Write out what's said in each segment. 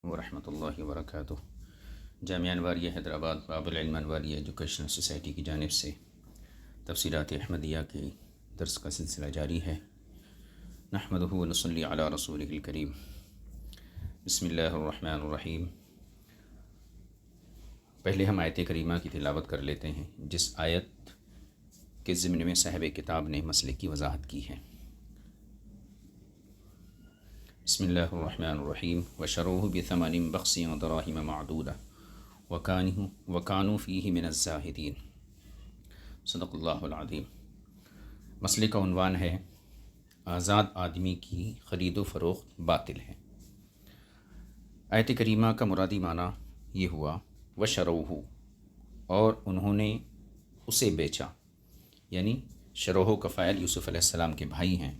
ورحمۃ اللہ وبرکاتہ۔ جامعہ انواریہ حیدرآباد باب العلم انواریہ ایجوکیشنل سوسائٹی کی جانب سے تفسیرات احمدیہ کے درس کا سلسلہ جاری ہے۔ نحمدہ و نصلی علی رسولہ الکریم۔ بسم اللہ الرحمن الرحیم۔ پہلے ہم آیت کریمہ کی تلاوت کر لیتے ہیں، جس آیت کے ضمن میں صاحب کتاب نے مسئلے کی وضاحت کی ہے۔ بسم اللہ الرحمن الرحیم۔ وشروہ بثمن بخس دراہم معدودہ وکانوا فیہ من الزاہدین۔ صدق اللہ العظیم۔ مسئلے کا عنوان ہے آزاد آدمی کی خرید و فروخت باطل ہے۔ آیت کریمہ کا مرادی معنی یہ ہوا وشروہ، اور انہوں نے اسے بیچا، یعنی شروہ کا فاعل یوسف علیہ السلام کے بھائی ہیں،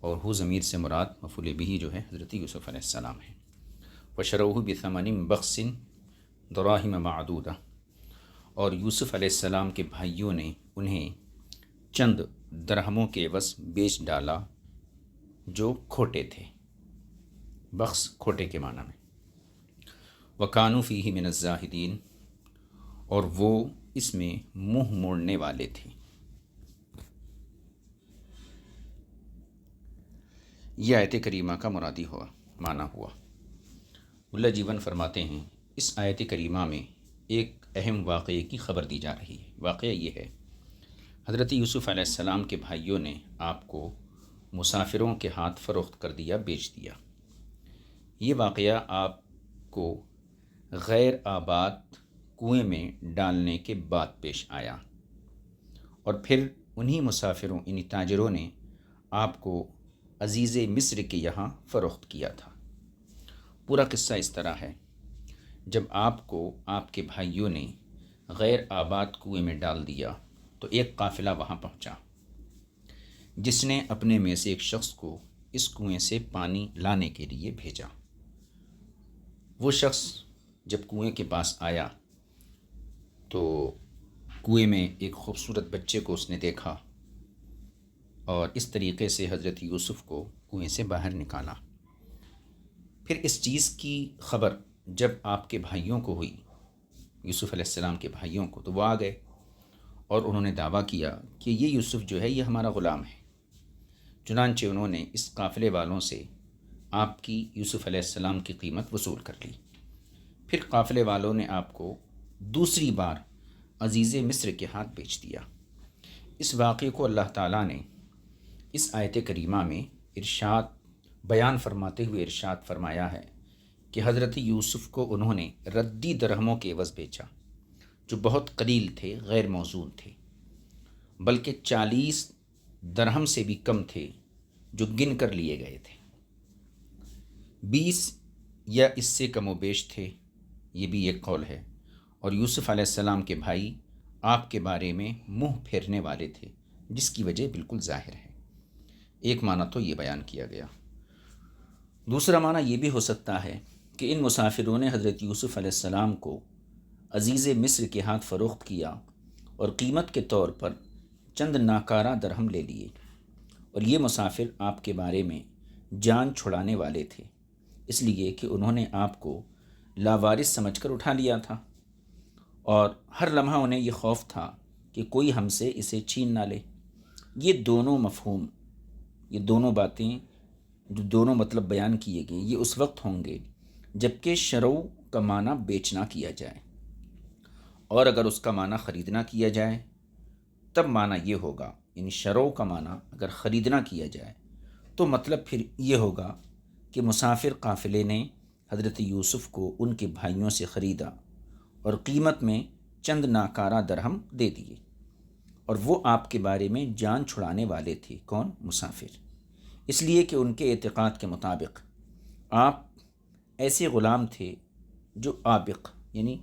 اور ہو ضمیر سے مراد مفعول بہ جو ہے حضرت یوسف علیہ السلام ہے۔ وشروہ بثمن بخس دراہم معدودہ، اور یوسف علیہ السلام کے بھائیوں نے انہیں چند درہموں کے عوض بیچ ڈالا جو کھوٹے تھے۔ بخس کھوٹے کے معنی میں۔ وکانوا فیہ من الزاہدین، اور وہ اس میں منہ موڑنے والے تھے۔ یہ آیت کریمہ کا مرادی معنی ہوا۔ ملا جیون فرماتے ہیں اس آیت کریمہ میں ایک اہم واقعے کی خبر دی جا رہی ہے۔ واقعہ یہ ہے، حضرت یوسف علیہ السلام کے بھائیوں نے آپ کو مسافروں کے ہاتھ فروخت کر دیا، بیچ دیا۔ یہ واقعہ آپ کو غیر آباد کنویں میں ڈالنے کے بعد پیش آیا، اور پھر انہی مسافروں یعنی تاجروں نے آپ کو عزیز مصر کے یہاں فروخت کیا تھا۔ پورا قصہ اس طرح ہے، جب آپ کو آپ کے بھائیوں نے غیر آباد کنویں میں ڈال دیا تو ایک قافلہ وہاں پہنچا، جس نے اپنے میں سے ایک شخص کو اس کنویں سے پانی لانے کے لیے بھیجا۔ وہ شخص جب کنویں کے پاس آیا تو کنویں میں ایک خوبصورت بچے کو اس نے دیکھا، اور اس طریقے سے حضرت یوسف کو کنویں سے باہر نکالا۔ پھر اس چیز کی خبر جب آپ کے بھائیوں کو ہوئی، یوسف علیہ السلام کے بھائیوں کو، تو وہ آ گئے اور انہوں نے دعویٰ کیا کہ یہ یوسف جو ہے یہ ہمارا غلام ہے۔ چنانچہ انہوں نے اس قافلے والوں سے آپ کی یوسف علیہ السلام کی قیمت وصول کر لی۔ پھر قافلے والوں نے آپ کو دوسری بار عزیز مصر کے ہاتھ بیچ دیا۔ اس واقعے کو اللہ تعالیٰ نے اس آیت کریمہ میں ارشاد بیان فرماتے ہوئے ارشاد فرمایا ہے کہ حضرت یوسف کو انہوں نے ردی درہموں کے عوض بیچا، جو بہت قلیل تھے، غیر موزون تھے، بلکہ 40 درہم سے بھی کم تھے جو گن کر لیے گئے تھے۔ 20 یا اس سے کم و بیش تھے، یہ بھی ایک قول ہے۔ اور یوسف علیہ السلام کے بھائی آپ کے بارے میں منہ پھیرنے والے تھے، جس کی وجہ بالکل ظاہر ہے۔ ایک معنی تو یہ بیان کیا گیا۔ دوسرا معنی یہ بھی ہو سکتا ہے کہ ان مسافروں نے حضرت یوسف علیہ السلام کو عزیز مصر کے ہاتھ فروخت کیا اور قیمت کے طور پر چند ناکارہ درہم لے لیے، اور یہ مسافر آپ کے بارے میں جان چھڑانے والے تھے، اس لیے کہ انہوں نے آپ کو لاوارث سمجھ کر اٹھا لیا تھا، اور ہر لمحہ انہیں یہ خوف تھا کہ کوئی ہم سے اسے چھین نہ لے۔ یہ دونوں مفہوم، یہ دونوں باتیں جو دونوں مطلب بیان کیے گئے، یہ اس وقت ہوں گے جب کہ شرو کا معنی بیچنا کیا جائے، اور اگر اس کا معنی خریدنا کیا جائے تب معنی یہ ہوگا، یعنی شرو کا معنی اگر خریدنا کیا جائے تو مطلب پھر یہ ہوگا کہ مسافر قافلے نے حضرت یوسف کو ان کے بھائیوں سے خریدا اور قیمت میں چند ناکارہ درہم دے دیے، اور وہ آپ کے بارے میں جان چھڑانے والے تھے۔ کون؟ مسافر۔ اس لیے کہ ان کے اعتقاد کے مطابق آپ ایسے غلام تھے جو آبق، یعنی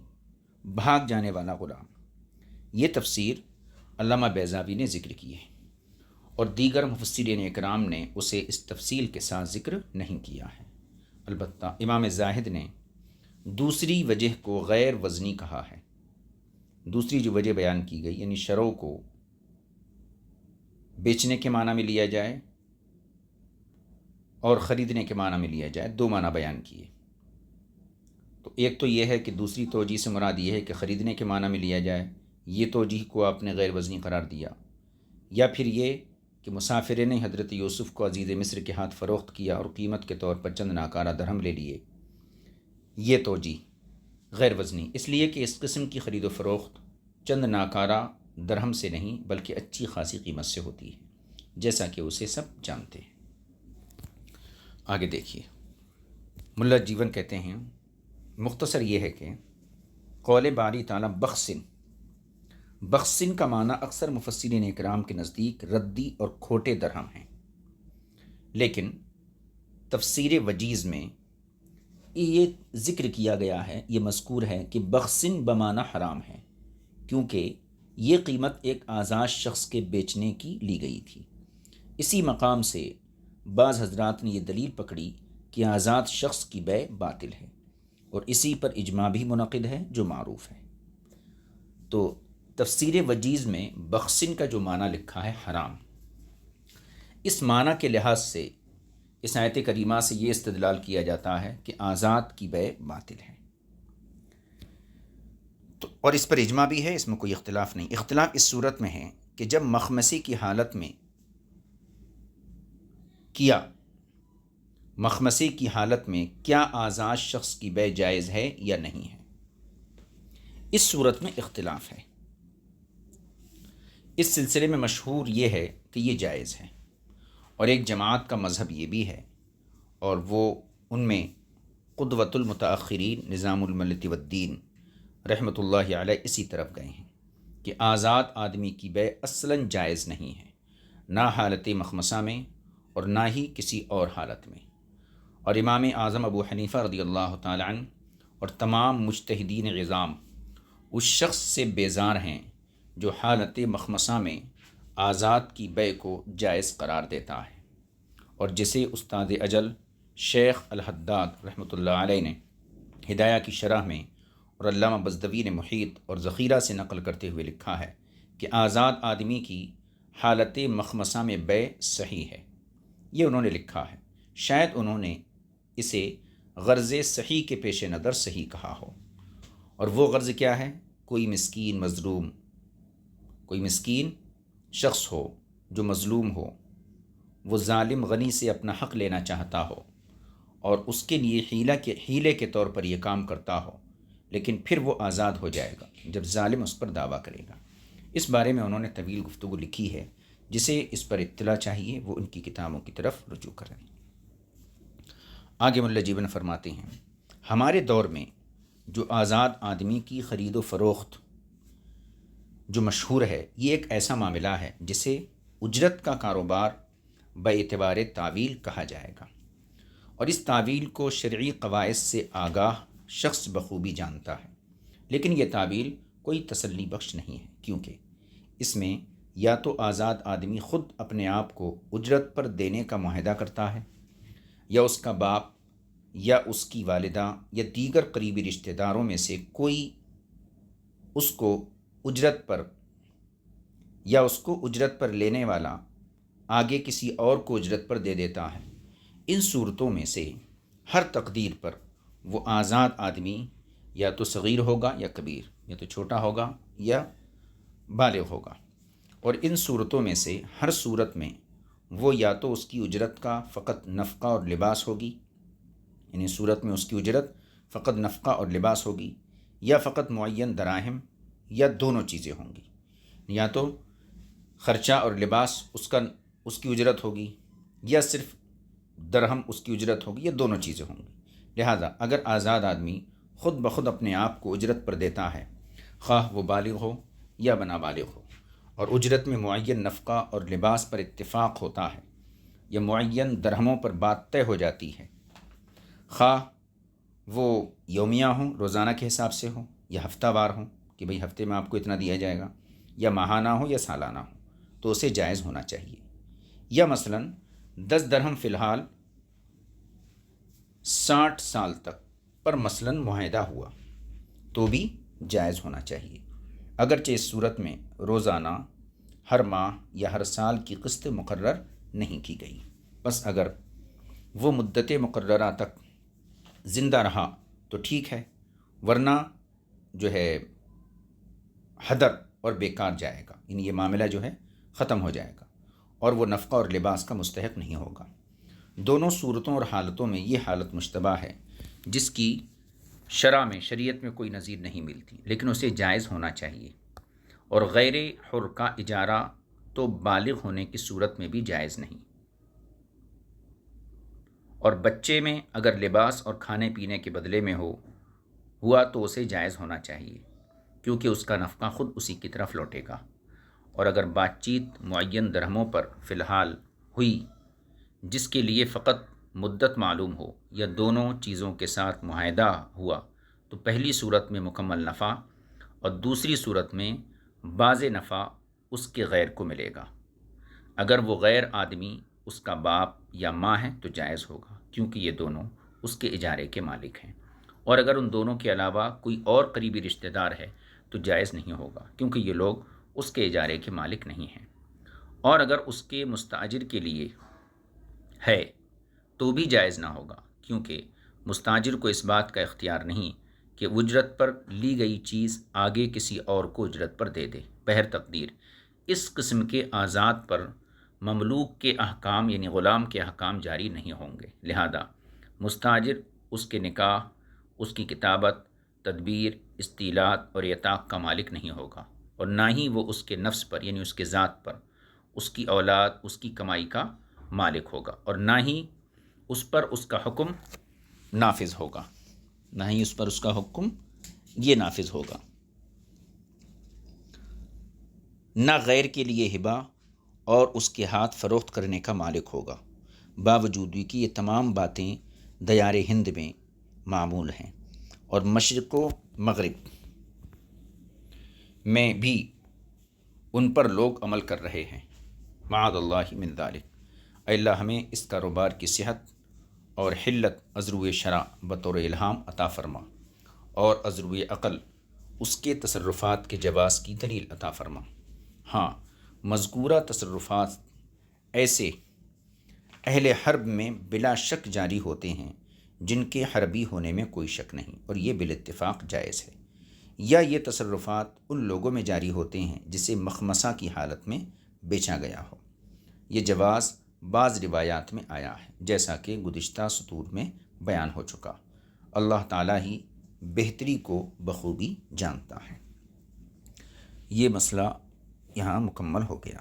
بھاگ جانے والا غلام۔ یہ تفسیر علامہ بیضاوی نے ذکر کی ہے، اور دیگر مفسرین اکرام نے اسے اس تفصیل کے ساتھ ذکر نہیں کیا ہے۔ البتہ امام زاہد نے دوسری وجہ کو غیر وزنی کہا ہے۔ دوسری جو وجہ بیان کی گئی، یعنی شرو کو بیچنے کے معنی میں لیا جائے اور خریدنے کے معنی میں لیا جائے، دو معنی بیان کیے۔ تو ایک تو یہ ہے کہ دوسری توجیہ سے مراد یہ ہے کہ خریدنے کے معنی میں لیا جائے، یہ توجیہ کو آپ نے غیر وزنی قرار دیا، یا پھر یہ کہ مسافر نے حضرت یوسف کو عزیز مصر کے ہاتھ فروخت کیا اور قیمت کے طور پر چند ناکارہ درہم لے لیے، یہ توجیہ غیر وزنی، اس لیے کہ اس قسم کی خرید و فروخت چند ناکارہ درہم سے نہیں بلکہ اچھی خاصی قیمت سے ہوتی ہے، جیسا کہ اسے سب جانتے ہیں۔ آگے دیکھیے، ملا جیون کہتے ہیں مختصر یہ ہے کہ قول باری تعالیٰ بخسن کا معنی اکثر مفسرین اکرام کے نزدیک ردی اور کھوٹے درہم ہیں، لیکن تفسیر وجیز میں یہ ذکر کیا گیا ہے، یہ مذکور ہے کہ بخسن بمعنی حرام ہے، کیونکہ یہ قیمت ایک آزاد شخص کے بیچنے کی لی گئی تھی۔ اسی مقام سے بعض حضرات نے یہ دلیل پکڑی کہ آزاد شخص کی بیع باطل ہے، اور اسی پر اجماع بھی منعقد ہے جو معروف ہے۔ تو تفسیر وجیز میں بخسن کا جو معنی لکھا ہے حرام، اس معنی کے لحاظ سے اس آیت کریمہ سے یہ استدلال کیا جاتا ہے کہ آزاد کی بیع باطل ہے، تو اور اس پر اجماع بھی ہے، اس میں کوئی اختلاف نہیں۔ اختلاف اس صورت میں ہے کہ جب مخمصے کی حالت میں مخمصے کی حالت میں کیا آزاد شخص کی بیع جائز ہے یا نہیں ہے، اس صورت میں اختلاف ہے۔ اس سلسلے میں مشہور یہ ہے کہ یہ جائز ہے، اور ایک جماعت کا مذہب یہ بھی ہے، اور وہ ان میں قدوۃ المتاخرین نظام الملت والدین رحمۃ اللہ علیہ اسی طرف گئے ہیں کہ آزاد آدمی کی بیع اصلاً جائز نہیں ہے، نہ حالت مخمصہ میں اور نہ ہی کسی اور حالت میں۔ اور امام اعظم ابو حنیفہ رضی اللہ تعالی عنہ اور تمام مجتہدین عظام اس شخص سے بیزار ہیں جو حالت مخمصہ میں آزاد کی بیع کو جائز قرار دیتا ہے، اور جسے استاد اجل شیخ الحداد رحمۃ اللہ علیہ نے ہدایہ کی شرح میں اور علامہ بزدوی نے محیط اور ذخیرہ سے نقل کرتے ہوئے لکھا ہے کہ آزاد آدمی کی حالت مخمصہ میں بیع صحیح ہے، یہ انہوں نے لکھا ہے، شاید انہوں نے اسے غرض صحیح کے پیش نظر صحیح کہا ہو، اور وہ غرض کیا ہے؟ کوئی مسکین مظلوم، کوئی مسکین شخص ہو جو مظلوم ہو، وہ ظالم غنی سے اپنا حق لینا چاہتا ہو اور اس کے لیے ہیلے کے طور پر یہ کام کرتا ہو، لیکن پھر وہ آزاد ہو جائے گا جب ظالم اس پر دعویٰ کرے گا۔ اس بارے میں انہوں نے طویل گفتگو لکھی ہے، جسے اس پر اطلاع چاہیے وہ ان کی کتابوں کی طرف رجوع کریں۔ آگے ملا جیون فرماتے ہیں، ہمارے دور میں جو آزاد آدمی کی خرید و فروخت جو مشہور ہے، یہ ایک ایسا معاملہ ہے جسے اجرت کا کاروبار باعتبار تعویل کہا جائے گا، اور اس تعویل کو شرعی قواعد سے آگاہ شخص بخوبی جانتا ہے، لیکن یہ تعویل کوئی تسلی بخش نہیں ہے، کیونکہ اس میں یا تو آزاد آدمی خود اپنے آپ کو اجرت پر دینے کا معاہدہ کرتا ہے، یا اس کا باپ یا اس کی والدہ یا دیگر قریبی رشتہ داروں میں سے کوئی اس کو اجرت پر لینے والا آگے کسی اور کو اجرت پر دے دیتا ہے۔ ان صورتوں میں سے ہر تقدیر پر وہ آزاد آدمی یا تو صغیر ہوگا یا کبیر، یا تو چھوٹا ہوگا یا بالغ ہوگا، اور ان صورتوں میں سے ہر صورت میں وہ یا تو اس کی اجرت کا فقط نفقہ اور لباس ہوگی، یعنی صورت میں اس کی اجرت فقط نفقہ اور لباس ہوگی، یا فقط معین دراہم، یا دونوں چیزیں ہوں گی، یا تو خرچہ اور لباس اس کی اجرت ہوگی، یا صرف درہم اس کی اجرت ہوگی، یا دونوں چیزیں ہوں گی۔ لہذا اگر آزاد آدمی خود بخود اپنے آپ کو اجرت پر دیتا ہے، خواہ وہ بالغ ہو یا نابالغ ہو، اور اجرت میں معین نفقہ اور لباس پر اتفاق ہوتا ہے یا معین درہموں پر بات طے ہو جاتی ہے، خواہ وہ یومیہ ہوں، روزانہ کے حساب سے ہوں، یا ہفتہ وار ہوں کہ بھئی ہفتے میں آپ کو اتنا دیا جائے گا، یا ماہانہ ہو یا سالانہ ہو، تو اسے جائز ہونا چاہیے۔ یا مثلاً 10 درہم فی الحال 60 سال تک پر مثلاً معاہدہ ہوا تو بھی جائز ہونا چاہیے، اگرچہ اس صورت میں روزانہ، ہر ماہ یا ہر سال کی قسط مقرر نہیں کی گئی۔ بس اگر وہ مدت مقررہ تک زندہ رہا تو ٹھیک ہے، ورنہ جو ہے حدر اور بیکار جائے گا، یعنی یہ معاملہ جو ہے ختم ہو جائے گا اور وہ نفقہ اور لباس کا مستحق نہیں ہوگا۔ دونوں صورتوں اور حالتوں میں یہ حالت مشتبہ ہے جس کی شرع میں، شریعت میں کوئی نظیر نہیں ملتی، لیکن اسے جائز ہونا چاہیے۔ اور غیر حر کا اجارہ تو بالغ ہونے کی صورت میں بھی جائز نہیں۔ اور بچے میں اگر لباس اور کھانے پینے کے بدلے میں ہوا تو اسے جائز ہونا چاہیے، کیونکہ اس کا نفقہ خود اسی کی طرف لوٹے گا۔ اور اگر بات چیت معین درہموں پر فی الحال ہوئی جس کے لیے فقط مدت معلوم ہو، یا دونوں چیزوں کے ساتھ معاہدہ ہوا، تو پہلی صورت میں مکمل نفع اور دوسری صورت میں بعض نفع اس کے غیر کو ملے گا۔ اگر وہ غیر آدمی اس کا باپ یا ماں ہے تو جائز ہوگا، کیونکہ یہ دونوں اس کے اجارے کے مالک ہیں۔ اور اگر ان دونوں کے علاوہ کوئی اور قریبی رشتہ دار ہے تو جائز نہیں ہوگا، کیونکہ یہ لوگ اس کے اجارے کے مالک نہیں ہیں۔ اور اگر اس کے مستاجر کے لیے ہے تو بھی جائز نہ ہوگا، کیونکہ مستاجر کو اس بات کا اختیار نہیں کہ اجرت پر لی گئی چیز آگے کسی اور کو اجرت پر دے دے۔ بہر تقدیر اس قسم کے آزاد پر مملوک کے احکام یعنی غلام کے احکام جاری نہیں ہوں گے، لہذا مستاجر اس کے نکاح، اس کی کتابت، تدبیر، استیلات اور عتاق کا مالک نہیں ہوگا، اور نہ ہی وہ اس کے نفس پر یعنی اس کے ذات پر، اس کی اولاد، اس کی کمائی کا مالک ہوگا، اور نہ ہی اس پر اس کا حکم نافذ ہوگا، نہ ہی اس پر اس کا حکم یہ نافذ ہوگا۔ نہ غیر کے لیے ہبہ اور اس کے ہاتھ فروخت کرنے کا مالک ہوگا، باوجود کہ یہ تمام باتیں دیار ہند میں معمول ہیں اور مشرق و مغرب میں بھی ان پر لوگ عمل کر رہے ہیں۔ معاذ اللہ من ذالک، اے اللہ ہمیں اس کاروبار کی صحت اور حلت ازرو شرع بطور الہام عطا فرما، اور ازرو عقل اس کے تصرفات کے جواز کی دلیل عطا فرما۔ ہاں، مذکورہ تصرفات ایسے اہل حرب میں بلا شک جاری ہوتے ہیں جن کے حربی ہونے میں کوئی شک نہیں، اور یہ بالاتفاق جائز ہے۔ یا یہ تصرفات ان لوگوں میں جاری ہوتے ہیں جسے مخمصہ کی حالت میں بیچا گیا ہو۔ یہ جواز بعض روایات میں آیا ہے، جیسا کہ گزشتہ سطور میں بیان ہو چکا۔ اللہ تعالیٰ ہی بہتری کو بخوبی جانتا ہے۔ یہ مسئلہ یہاں مکمل ہو گیا۔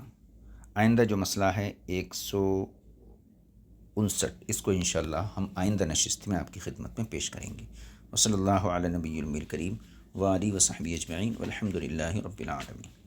آئندہ جو مسئلہ ہے 159، اس کو انشاءاللہ ہم آئندہ نشست میں آپ کی خدمت میں پیش کریں گے۔ وصلی اللہ علی نبی الامی الکریم وآلہ وصحبہ اجمعین والحمد للہ رب العالمین۔